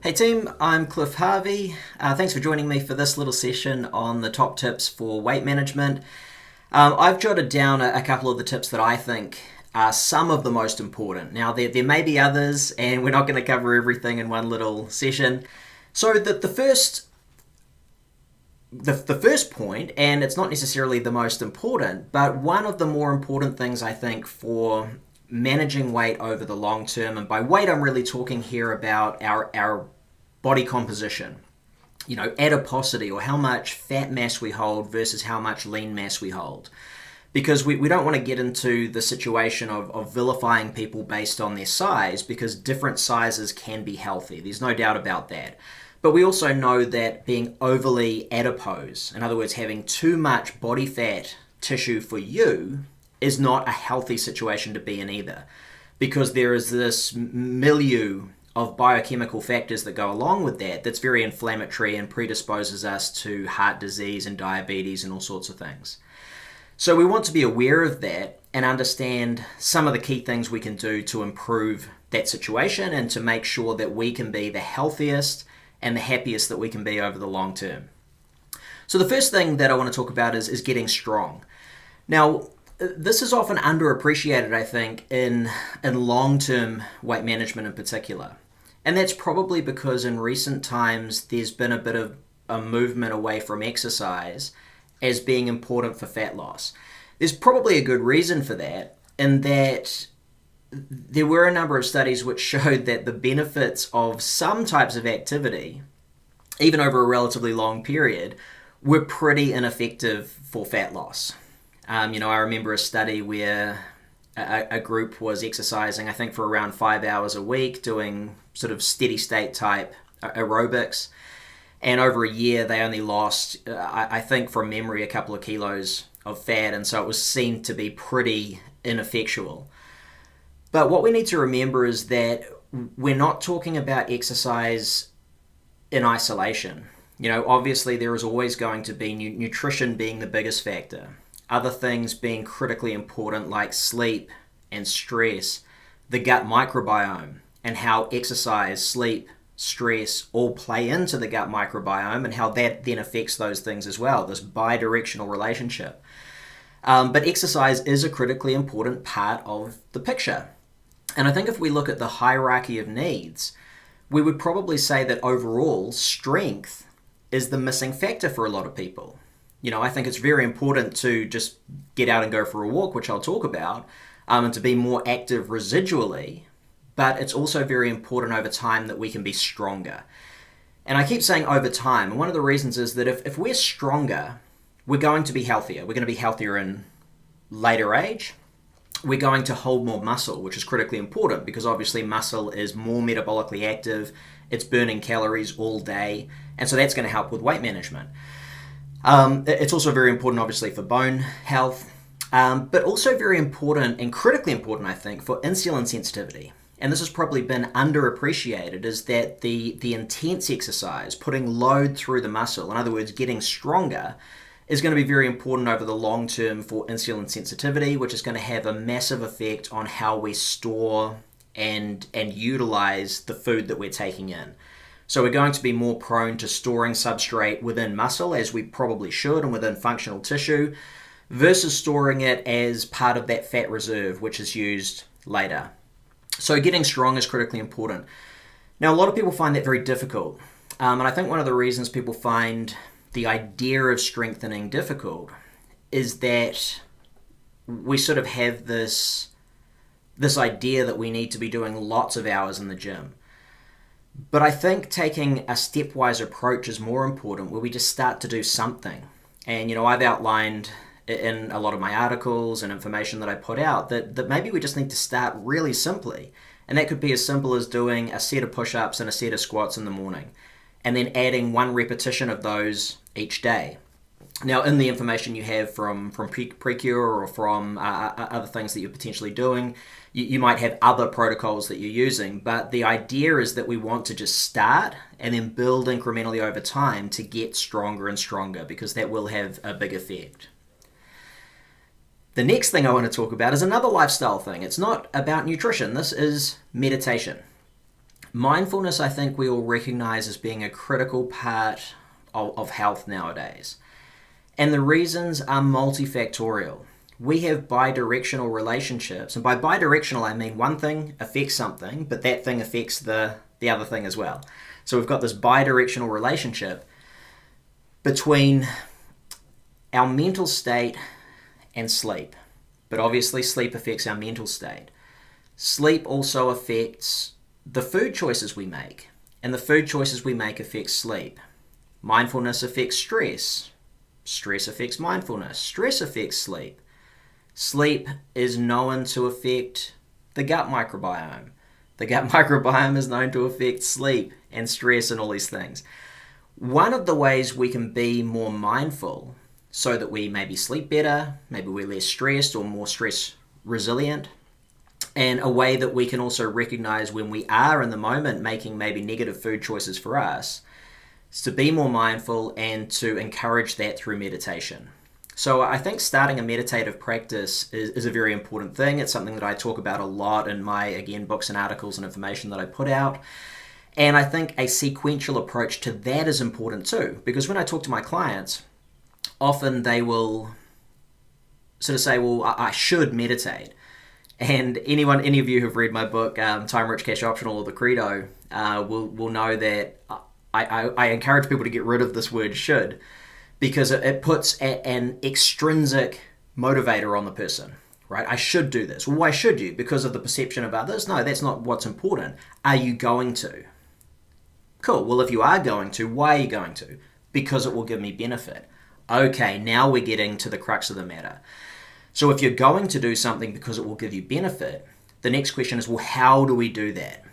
Hey team, I'm Cliff Harvey. Thanks for joining me for this little session on the top tips for weight management. I've jotted down a couple of the tips that I think are some of the most important. Now, there may be others, and we're not going to cover everything in one little session. So the first point, and it's not necessarily the most important, but one of the more important things I think for managing weight over the long term, and by weight I'm really talking here about our body composition, adiposity, or how much fat mass we hold versus how much lean mass we hold. Because we don't want to get into the situation of vilifying people based on their size, because different sizes can be healthy. There's no doubt about that. But we also know that being overly adipose, in other words, having too much body fat tissue for you, is not a healthy situation to be in either. Because there is this milieu of biochemical factors that go along with that that's very inflammatory and predisposes us to heart disease and diabetes and all sorts of things. So we want to be aware of that and understand some of the key things we can do to improve that situation and to make sure that we can be the healthiest and the happiest that we can be over the long term. So the first thing that I want to talk about is getting strong. Now, this is often underappreciated, I think, in long-term weight management in particular. And that's probably because in recent times there's been a bit of a movement away from exercise as being important for fat loss. There's probably a good reason for that, in that there were a number of studies which showed that the benefits of some types of activity, even over a relatively long period, were pretty ineffective for fat loss. I remember a study where a group was exercising, I think, for around 5 hours a week, doing sort of steady state type aerobics. And over a year, they only lost, I think from memory, a couple of kilos of fat. And so it was seen to be pretty ineffectual. But what we need to remember is that we're not talking about exercise in isolation. Obviously there is always going to be nutrition being the biggest factor. Other things being critically important like sleep and stress, the gut microbiome, and how exercise, sleep, stress all play into the gut microbiome and how that then affects those things as well, this bi-directional relationship. But exercise is a critically important part of the picture. And I think if we look at the hierarchy of needs, we would probably say that overall strength is the missing factor for a lot of people. I think it's very important to just get out and go for a walk, which I'll talk about, and to be more active residually, but it's also very important over time that we can be stronger. And I keep saying over time, and one of the reasons is that if we're stronger, we're going to be healthier. We're going to be healthier in later age. We're going to hold more muscle, which is critically important because obviously muscle is more metabolically active, it's burning calories all day, and so that's going to help with weight management. It's also very important, obviously, for bone health, but also very important and critically important, I think, for insulin sensitivity. And this has probably been underappreciated, is that the intense exercise, putting load through the muscle, in other words, getting stronger, is going to be very important over the long term for insulin sensitivity, which is going to have a massive effect on how we store and utilize the food that we're taking in. So we're going to be more prone to storing substrate within muscle, as we probably should, and within functional tissue, versus storing it as part of that fat reserve, which is used later. So getting strong is critically important. Now, a lot of people find that very difficult. And I think one of the reasons people find the idea of strengthening difficult is that we sort of have this idea that we need to be doing lots of hours in the gym. But I think taking a stepwise approach is more important, where we just start to do something. And, I've outlined in a lot of my articles and information that I put out that maybe we just need to start really simply. And that could be as simple as doing a set of push-ups and a set of squats in the morning, and then adding one repetition of those each day. Now, in the information you have from Precure or from other things that you're potentially doing, you might have other protocols that you're using, but the idea is that we want to just start and then build incrementally over time to get stronger and stronger, because that will have a big effect. The next thing I want to talk about is another lifestyle thing. It's not about nutrition. This is meditation. Mindfulness, I think we all recognize as being a critical part of health nowadays. And the reasons are multifactorial. We have bidirectional relationships, and by bidirectional I mean one thing affects something, but that thing affects the other thing as well. So we've got this bidirectional relationship between our mental state and sleep. But obviously sleep affects our mental state. Sleep also affects the food choices we make, and the food choices we make affect sleep. Mindfulness affects stress. Stress affects mindfulness. Stress affects sleep. Sleep is known to affect the gut microbiome. The gut microbiome is known to affect sleep and stress and all these things. One of the ways we can be more mindful so that we maybe sleep better, maybe we're less stressed or more stress resilient, and a way that we can also recognize when we are in the moment making maybe negative food choices for us, is to be more mindful and to encourage that through meditation. So I think starting a meditative practice is a very important thing. It's something that I talk about a lot in my, again, books and articles and information that I put out. And I think a sequential approach to that is important too, because when I talk to my clients, often they will sort of say, well, I should meditate. And any of you who've read my book, Time Rich, Cash Optional, or The Credo, will know that I encourage people to get rid of this word should, because it puts an extrinsic motivator on the person, right? I should do this. Well, why should you? Because of the perception of others? No, that's not what's important. Are you going to? Cool. Well, if you are going to, why are you going to? Because it will give me benefit. Okay, now we're getting to the crux of the matter. So if you're going to do something because it will give you benefit, the next question is, well, how do we do that?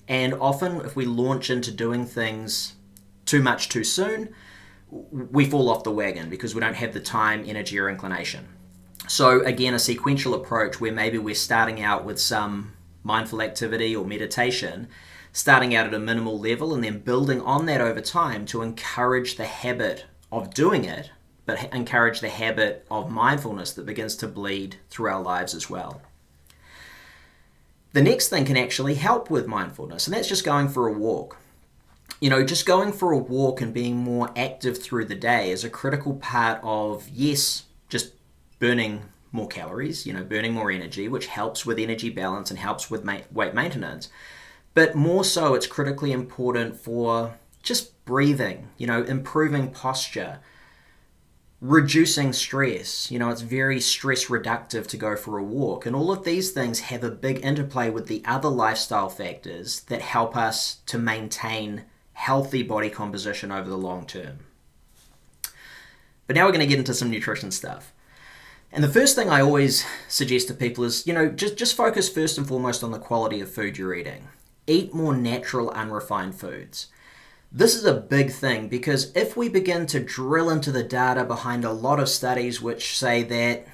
And often if we launch into doing things too much too soon, we fall off the wagon because we don't have the time, energy, or inclination. So again, a sequential approach where maybe we're starting out with some mindful activity or meditation, starting out at a minimal level and then building on that over time to encourage the habit of doing it, but encourage the habit of mindfulness that begins to bleed through our lives as well. The next thing can actually help with mindfulness, and that's just going for a walk. Just going for a walk and being more active through the day is a critical part of, yes, just burning more calories, burning more energy, which helps with energy balance and helps with weight maintenance. But more so, it's critically important for just breathing, improving posture, reducing stress. It's very stress reductive to go for a walk. And all of these things have a big interplay with the other lifestyle factors that help us to maintain healthy body composition over the long term. But now we're going to get into some nutrition stuff. And the first thing I always suggest to people is, just focus first and foremost on the quality of food you're eating. Eat more natural, unrefined foods. This is a big thing because if we begin to drill into the data behind a lot of studies which say that,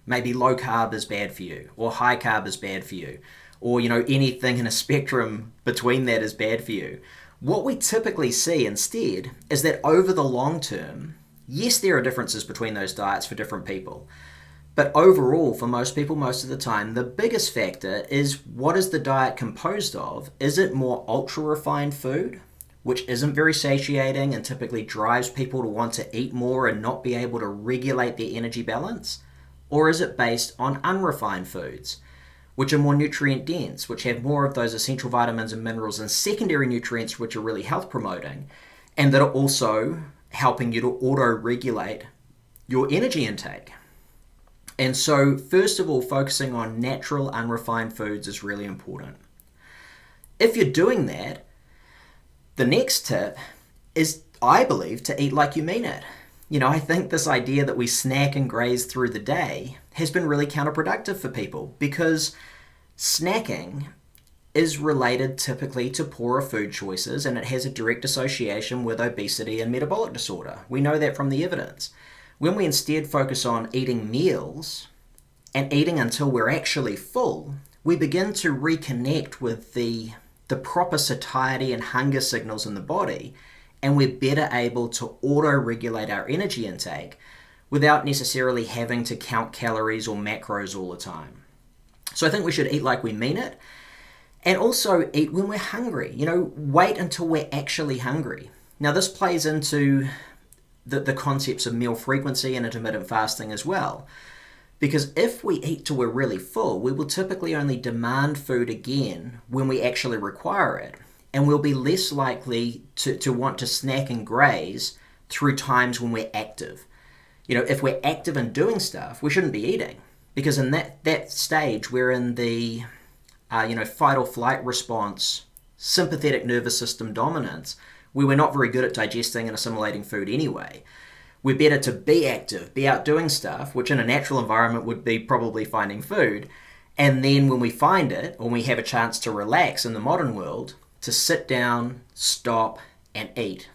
maybe low carb is bad for you or high carb is bad for you or, anything in a spectrum between that is bad for you, what we typically see instead is that over the long term, yes, there are differences between those diets for different people. But overall, for most people, most of the time, the biggest factor is what is the diet composed of? Is it more ultra-refined food, which isn't very satiating and typically drives people to want to eat more and not be able to regulate their energy balance? Or is it based on unrefined foods, which are more nutrient dense, which have more of those essential vitamins and minerals and secondary nutrients which are really health promoting, and that are also helping you to auto-regulate your energy intake? And so, first of all, focusing on natural, unrefined foods is really important. If you're doing that, the next tip is, I believe, to eat like you mean it. I think this idea that we snack and graze through the day has been really counterproductive for people because snacking is related typically to poorer food choices and it has a direct association with obesity and metabolic disorder. We know that from the evidence. When we instead focus on eating meals and eating until we're actually full, we begin to reconnect with the proper satiety and hunger signals in the body, and we're better able to auto-regulate our energy intake without necessarily having to count calories or macros all the time. So I think we should eat like we mean it. And also eat when we're hungry. Wait until we're actually hungry. Now, this plays into the concepts of meal frequency and intermittent fasting as well. Because if we eat till we're really full, we will typically only demand food again when we actually require it. And we'll be less likely to want to snack and graze through times when we're active. If we're active and doing stuff, we shouldn't be eating. Because in that stage, we're in the fight or flight response, sympathetic nervous system dominance, where we're not very good at digesting and assimilating food anyway. We're better to be active, be out doing stuff, which in a natural environment would be probably finding food. And then when we find it, or we have a chance to relax in the modern world, to sit down, stop, and eat.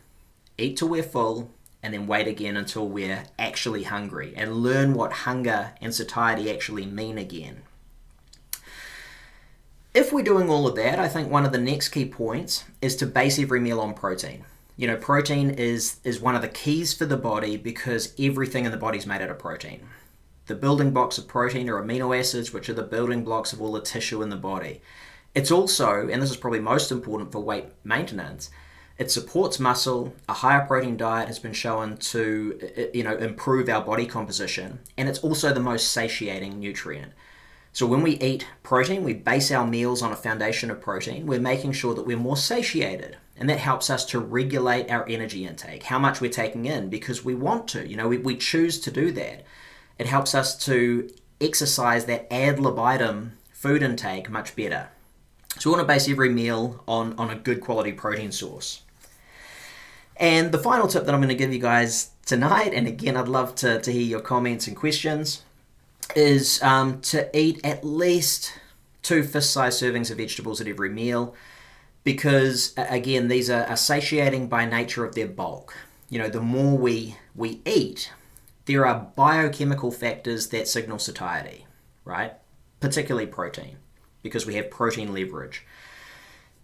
Eat till we're full, and then wait again until we're actually hungry, and learn what hunger and satiety actually mean again. If we're doing all of that, I think one of the next key points is to base every meal on protein. Protein is one of the keys for the body because everything in the body is made out of protein. The building blocks of protein are amino acids, which are the building blocks of all the tissue in the body. It's also, and this is probably most important for weight maintenance, it supports muscle. A higher protein diet has been shown to improve our body composition, and it's also the most satiating nutrient. So when we eat protein, we base our meals on a foundation of protein. We're making sure that we're more satiated. And that helps us to regulate our energy intake, how much we're taking in, because we want to. We choose to do that. It helps us to exercise that ad libitum food intake much better. So we want to base every meal on a good quality protein source. And the final tip that I'm going to give you guys tonight, and again, I'd love to hear your comments and questions, is to eat at least 2 fist-sized servings of vegetables at every meal, because again, these are satiating by nature of their bulk. The more we eat, there are biochemical factors that signal satiety, right? Particularly protein, because we have protein leverage.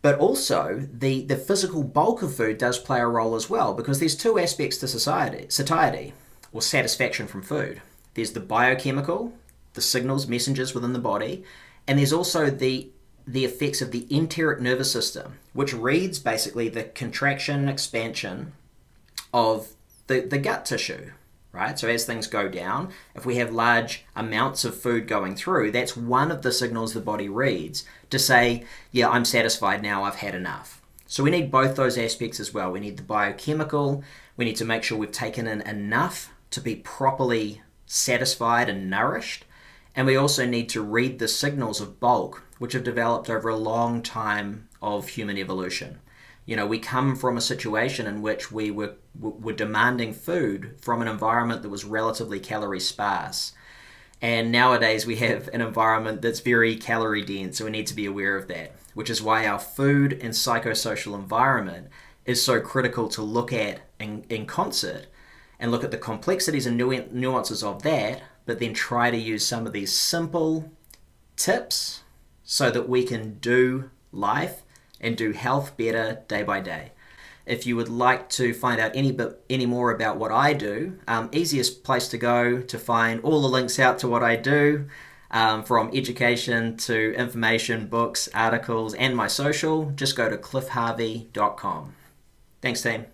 But also, the physical bulk of food does play a role as well, because there's 2 aspects to satiety, or satisfaction from food. There's the biochemical, the signals, messengers within the body, and there's also the effects of the enteric nervous system, which reads basically the contraction and expansion of the gut tissue, right? So as things go down, if we have large amounts of food going through, that's one of the signals the body reads to say, yeah, I'm satisfied now, I've had enough. So we need both those aspects as well. We need the biochemical, we need to make sure we've taken in enough to be properly satisfied and nourished, and we also need to read the signals of bulk, which have developed over a long time of human evolution. We come from a situation in which we were demanding food from an environment that was relatively calorie sparse. And nowadays we have an environment that's very calorie dense, so we need to be aware of that, which is why our food and psychosocial environment is so critical to look at in concert, and look at the complexities and nuances of that, but then try to use some of these simple tips so that we can do life and do health better day by day. If you would like to find out any more about what I do, easiest place to go to find all the links out to what I do, from education to information, books, articles, and my social, just go to cliffharvey.com. Thanks, team.